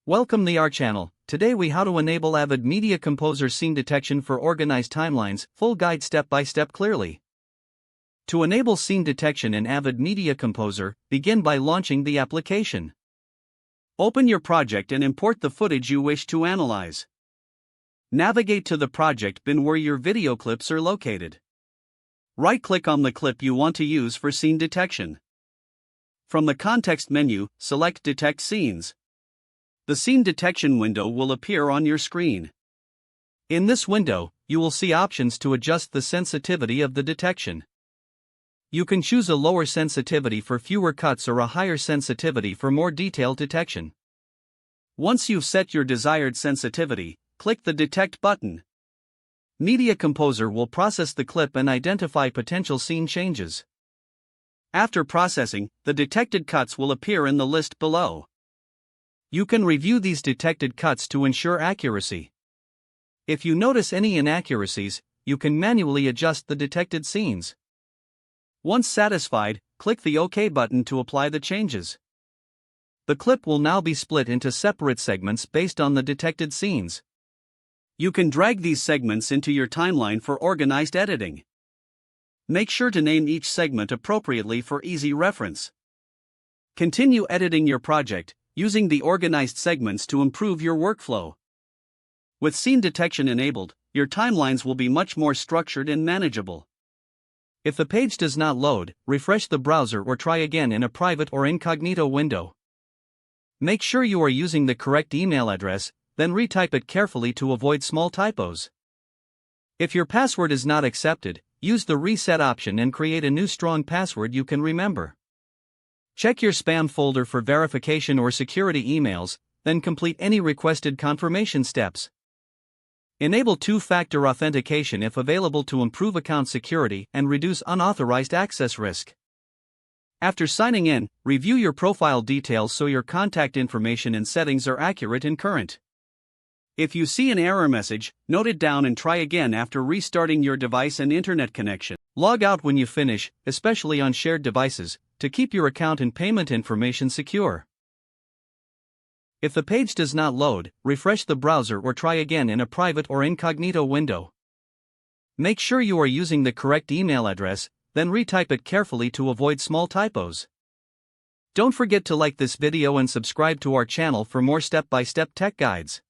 Welcome to our channel. Today we how to enable Avid Media Composer scene detection for organized timelines, full guide step by step clearly. To enable scene detection in Avid Media Composer, begin by launching the application. Open your project and import the footage you wish to analyze. Navigate to the project bin where your video clips are located. Right-click on the clip you want to use for scene detection. From the context menu, select Detect Scenes. The scene detection window will appear on your screen. In this window, you will see options to adjust the sensitivity of the detection. You can choose a lower sensitivity for fewer cuts or a higher sensitivity for more detailed detection. Once you've set your desired sensitivity, click the Detect button. Media Composer will process the clip and identify potential scene changes. After processing, the detected cuts will appear in the list below. You can review these detected cuts to ensure accuracy. If you notice any inaccuracies, you can manually adjust the detected scenes. Once satisfied, click the OK button to apply the changes. The clip will now be split into separate segments based on the detected scenes. You can drag these segments into your timeline for organized editing. Make sure to name each segment appropriately for easy reference. Continue editing your project, using the organized segments to improve your workflow. With scene detection enabled, your timelines will be much more structured and manageable. If the page does not load, refresh the browser or try again in a private or incognito window. Make sure you are using the correct email address, then retype it carefully to avoid small typos. If your password is not accepted, use the reset option and create a new strong password you can remember. Check your spam folder for verification or security emails, then complete any requested confirmation steps. Enable two-factor authentication if available to improve account security and reduce unauthorized access risk. After signing in, review your profile details so your contact information and settings are accurate and current. If you see an error message, note it down and try again after restarting your device and internet connection. Log out when you finish, especially on shared devices, to keep your account and payment information secure. If the page does not load, refresh the browser or try again in a private or incognito window. Make sure you are using the correct email address, then retype it carefully to avoid small typos. Don't forget to like this video and subscribe to our channel for more step-by-step tech guides.